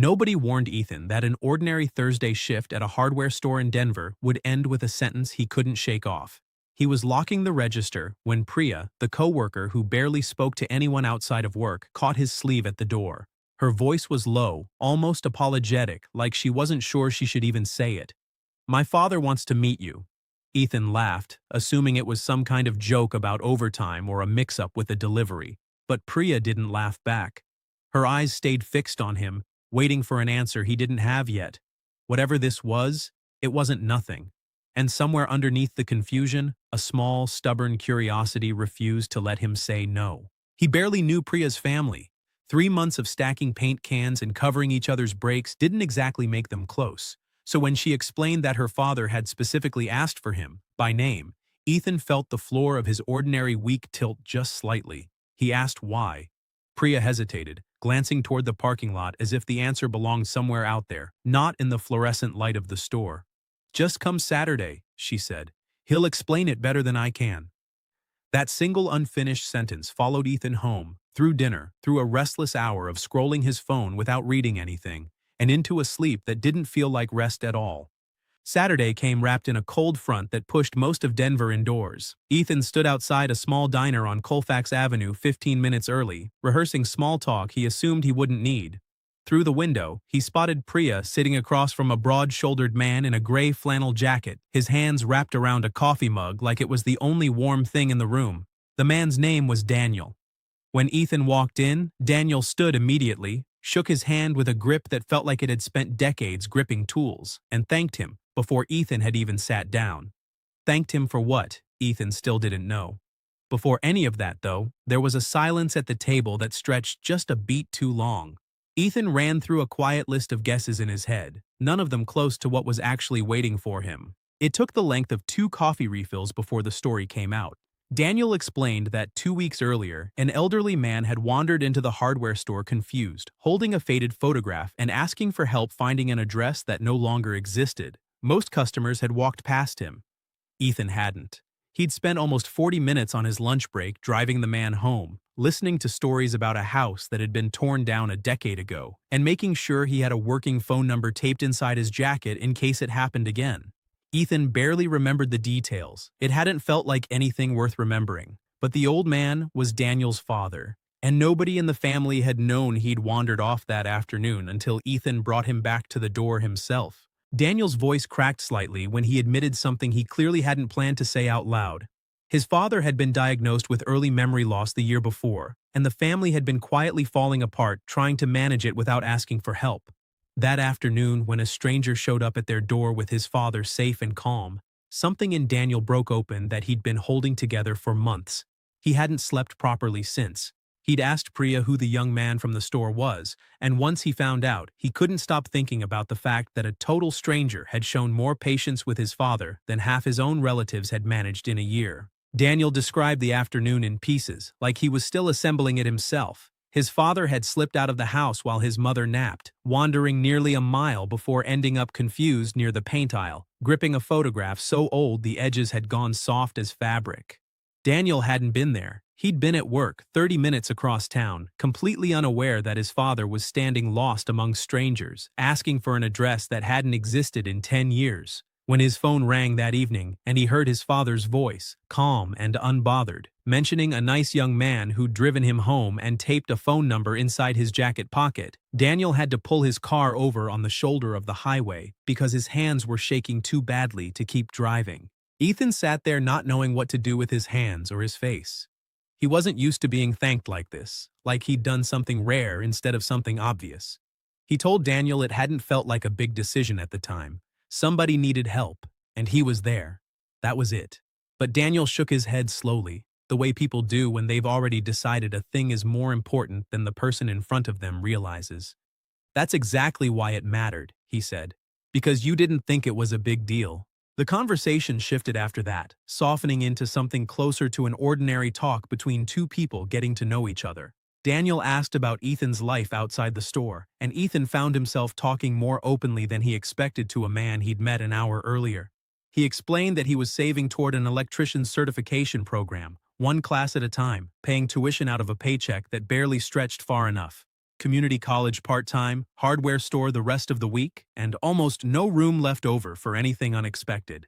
Nobody warned Ethan that an ordinary Thursday shift at a hardware store in Denver would end with a sentence he couldn't shake off. He was locking the register when Priya, the coworker who barely spoke to anyone outside of work, caught his sleeve at the door. Her voice was low, almost apologetic, like she wasn't sure she should even say it. "My father wants to meet you." Ethan laughed, assuming it was some kind of joke about overtime or a mix-up with the delivery. But Priya didn't laugh back. Her eyes stayed fixed on him, waiting for an answer he didn't have yet. Whatever this was, it wasn't nothing. And somewhere underneath the confusion, a small, stubborn curiosity refused to let him say no. He barely knew Priya's family. 3 months of stacking paint cans and covering each other's breaks didn't exactly make them close. So when she explained that her father had specifically asked for him, by name, Ethan felt the floor of his ordinary week tilt just slightly. He asked why. Priya hesitated, glancing toward the parking lot as if the answer belonged somewhere out there, not in the fluorescent light of the store. "Just come Saturday," she said. "He'll explain it better than I can." That single unfinished sentence followed Ethan home, through dinner, through a restless hour of scrolling his phone without reading anything, and into a sleep that didn't feel like rest at all. Saturday came wrapped in a cold front that pushed most of Denver indoors. Ethan stood outside a small diner on Colfax Avenue 15 minutes early, rehearsing small talk he assumed he wouldn't need. Through the window, he spotted Priya sitting across from a broad-shouldered man in a gray flannel jacket, his hands wrapped around a coffee mug like it was the only warm thing in the room. The man's name was Daniel. When Ethan walked in, Daniel stood immediately, shook his hand with a grip that felt like it had spent decades gripping tools, and thanked him before Ethan had even sat down. Thanked him for what? Ethan still didn't know. Before any of that, though, there was a silence at the table that stretched just a beat too long. Ethan ran through a quiet list of guesses in his head, none of them close to what was actually waiting for him. It took the length of 2 coffee refills before the story came out. Daniel explained that 2 weeks earlier, an elderly man had wandered into the hardware store confused, holding a faded photograph and asking for help finding an address that no longer existed. Most customers had walked past him. Ethan hadn't. He'd spent almost 40 minutes on his lunch break driving the man home, listening to stories about a house that had been torn down a decade ago, and making sure he had a working phone number taped inside his jacket in case it happened again. Ethan barely remembered the details. It hadn't felt like anything worth remembering. But the old man was Daniel's father, and nobody in the family had known he'd wandered off that afternoon until Ethan brought him back to the door himself. Daniel's voice cracked slightly when he admitted something he clearly hadn't planned to say out loud. His father had been diagnosed with early memory loss the year before, and the family had been quietly falling apart trying to manage it without asking for help. That afternoon, when a stranger showed up at their door with his father safe and calm, something in Daniel broke open that he'd been holding together for months. He hadn't slept properly since. He'd asked Priya who the young man from the store was, and once he found out, he couldn't stop thinking about the fact that a total stranger had shown more patience with his father than half his own relatives had managed in a year. Daniel described the afternoon in pieces, like he was still assembling it himself. His father had slipped out of the house while his mother napped, wandering nearly a mile before ending up confused near the paint aisle, gripping a photograph so old the edges had gone soft as fabric. Daniel hadn't been there. He'd been at work 30 minutes across town, completely unaware that his father was standing lost among strangers, asking for an address that hadn't existed in 10 years. When his phone rang that evening and he heard his father's voice, calm and unbothered, mentioning a nice young man who'd driven him home and taped a phone number inside his jacket pocket, Daniel had to pull his car over on the shoulder of the highway because his hands were shaking too badly to keep driving. Ethan sat there not knowing what to do with his hands or his face. He wasn't used to being thanked like this, like he'd done something rare instead of something obvious. He told Daniel it hadn't felt like a big decision at the time. Somebody needed help, and he was there. That was it. But Daniel shook his head slowly, the way people do when they've already decided a thing is more important than the person in front of them realizes. "That's exactly why it mattered," he said. "Because you didn't think it was a big deal." The conversation shifted after that, softening into something closer to an ordinary talk between 2 people getting to know each other. Daniel asked about Ethan's life outside the store, and Ethan found himself talking more openly than he expected to a man he'd met an hour earlier. He explained that he was saving toward an electrician's certification program, 1 class at a time, paying tuition out of a paycheck that barely stretched far enough. community college part-time, hardware store the rest of the week, and almost no room left over for anything unexpected.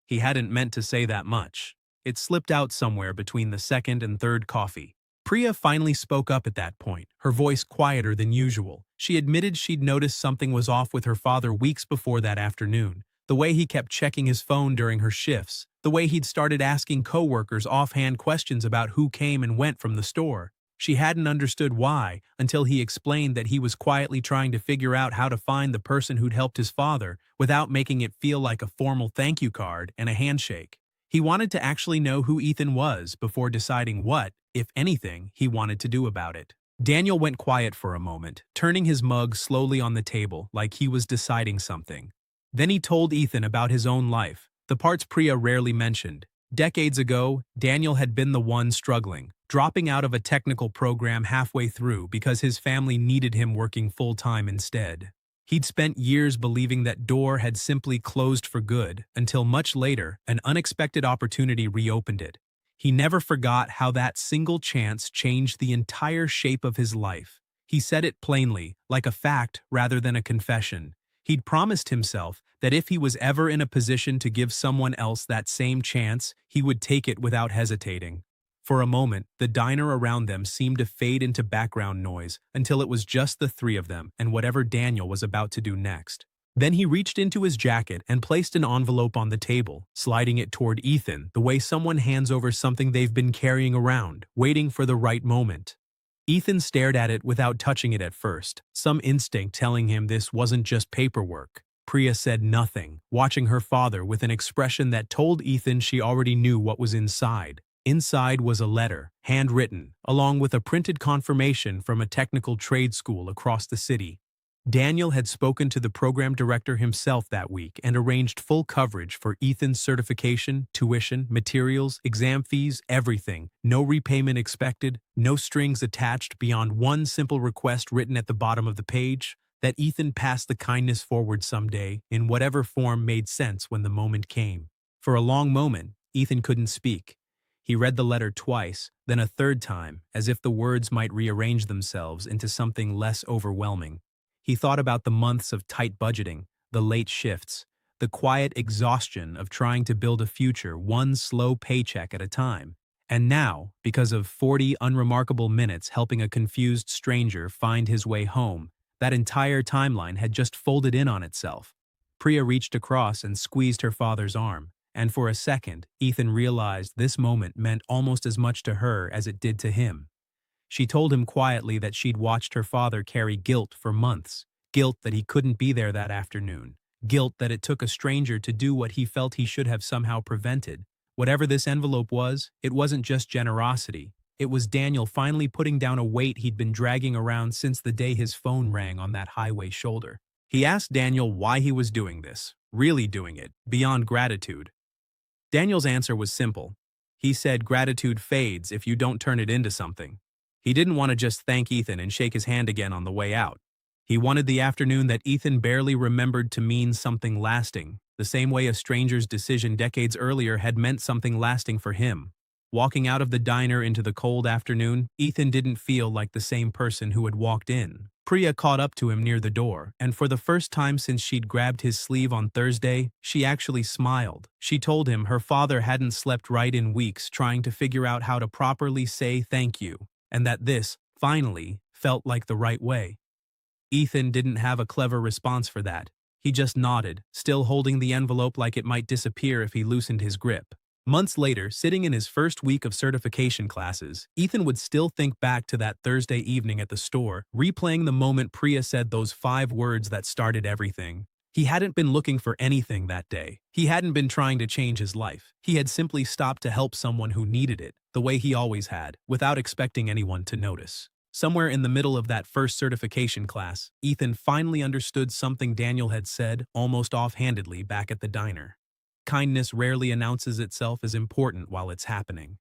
He hadn't meant to say that much. It slipped out somewhere between the second and third coffee. Priya finally spoke up at that point, her voice quieter than usual. She admitted she'd noticed something was off with her father weeks before that afternoon. The way he kept checking his phone during her shifts, the way he'd started asking coworkers offhand questions about who came and went from the store. She hadn't understood why until he explained that he was quietly trying to figure out how to find the person who'd helped his father without making it feel like a formal thank you card and a handshake. He wanted to actually know who Ethan was before deciding what, if anything, he wanted to do about it. Daniel went quiet for a moment, turning his mug slowly on the table like he was deciding something. Then he told Ethan about his own life, the parts Priya rarely mentioned. Decades ago, Daniel had been the one struggling, dropping out of a technical program halfway through because his family needed him working full-time instead. He'd spent years believing that door had simply closed for good until much later, an unexpected opportunity reopened it. He never forgot how that single chance changed the entire shape of his life. He said it plainly, like a fact rather than a confession. He'd promised himself that if he was ever in a position to give someone else that same chance, he would take it without hesitating. For a moment, the diner around them seemed to fade into background noise until it was just the three of them and whatever Daniel was about to do next. Then he reached into his jacket and placed an envelope on the table, sliding it toward Ethan the way someone hands over something they've been carrying around, waiting for the right moment. Ethan stared at it without touching it at first, some instinct telling him this wasn't just paperwork. Priya said nothing, watching her father with an expression that told Ethan she already knew what was inside. Inside was a letter, handwritten, along with a printed confirmation from a technical trade school across the city. Daniel had spoken to the program director himself that week and arranged full coverage for Ethan's certification, tuition, materials, exam fees, everything. No repayment expected, no strings attached beyond one simple request written at the bottom of the page, that Ethan pass the kindness forward someday in whatever form made sense when the moment came. For a long moment, Ethan couldn't speak. He read the letter twice, then a third time, as if the words might rearrange themselves into something less overwhelming. He thought about the months of tight budgeting, the late shifts, the quiet exhaustion of trying to build a future one slow paycheck at a time. And now, because of 40 unremarkable minutes helping a confused stranger find his way home, that entire timeline had just folded in on itself. Priya reached across and squeezed her father's arm, and for a second, Ethan realized this moment meant almost as much to her as it did to him. She told him quietly that she'd watched her father carry guilt for months, guilt that he couldn't be there that afternoon, guilt that it took a stranger to do what he felt he should have somehow prevented. Whatever this envelope was, it wasn't just generosity. It was Daniel finally putting down a weight he'd been dragging around since the day his phone rang on that highway shoulder. He asked Daniel why he was doing this, really doing it, beyond gratitude. Daniel's answer was simple. He said gratitude fades if you don't turn it into something. He didn't want to just thank Ethan and shake his hand again on the way out. He wanted the afternoon that Ethan barely remembered to mean something lasting, the same way a stranger's decision decades earlier had meant something lasting for him. Walking out of the diner into the cold afternoon, Ethan didn't feel like the same person who had walked in. Priya caught up to him near the door, and for the first time since she'd grabbed his sleeve on Thursday, she actually smiled. She told him her father hadn't slept right in weeks trying to figure out how to properly say thank you, and that this, finally, felt like the right way. Ethan didn't have a clever response for that. He just nodded, still holding the envelope like it might disappear if he loosened his grip. Months later, sitting in his first week of certification classes, Ethan would still think back to that Thursday evening at the store, replaying the moment Priya said those 5 words that started everything. He hadn't been looking for anything that day. He hadn't been trying to change his life. He had simply stopped to help someone who needed it, the way he always had, without expecting anyone to notice. Somewhere in the middle of that first certification class, Ethan finally understood something Daniel had said, almost offhandedly, back at the diner. Kindness rarely announces itself as important while it's happening.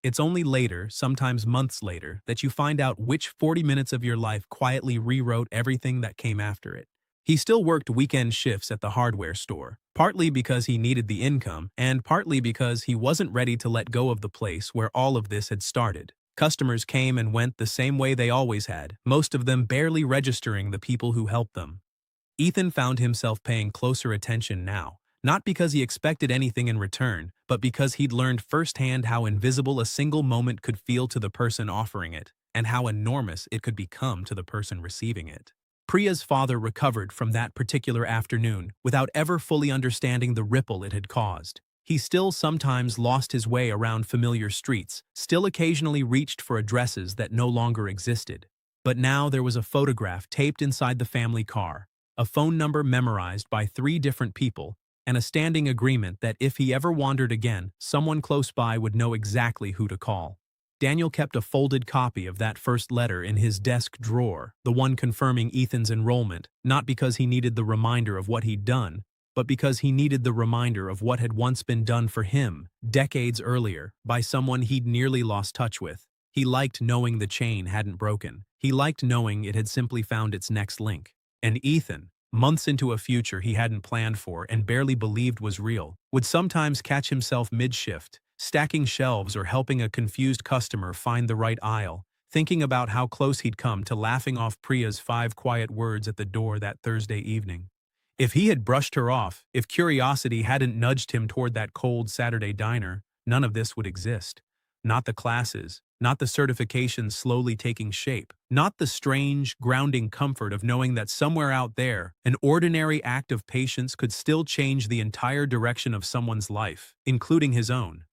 It's only later, sometimes months later, that you find out which 40 minutes of your life quietly rewrote everything that came after it. He still worked weekend shifts at the hardware store, partly because he needed the income and partly because he wasn't ready to let go of the place where all of this had started. Customers came and went the same way they always had, most of them barely registering the people who helped them. Ethan found himself paying closer attention now, not because he expected anything in return, but because he'd learned firsthand how invisible a single moment could feel to the person offering it, and how enormous it could become to the person receiving it. Priya's father recovered from that particular afternoon without ever fully understanding the ripple it had caused. He still sometimes lost his way around familiar streets, still occasionally reached for addresses that no longer existed. But now there was a photograph taped inside the family car, a phone number memorized by 3 different people, and a standing agreement that if he ever wandered again, someone close by would know exactly who to call. Daniel kept a folded copy of that first letter in his desk drawer, the one confirming Ethan's enrollment, not because he needed the reminder of what he'd done, but because he needed the reminder of what had once been done for him, decades earlier, by someone he'd nearly lost touch with. He liked knowing the chain hadn't broken. He liked knowing it had simply found its next link. And Ethan, months into a future he hadn't planned for and barely believed was real, would sometimes catch himself mid-shift, stacking shelves or helping a confused customer find the right aisle, thinking about how close he'd come to laughing off Priya's 5 quiet words at the door that Thursday evening. If he had brushed her off, if curiosity hadn't nudged him toward that cold Saturday diner, none of this would exist. Not the classes, not the certifications slowly taking shape, not the strange, grounding comfort of knowing that somewhere out there, an ordinary act of patience could still change the entire direction of someone's life, including his own.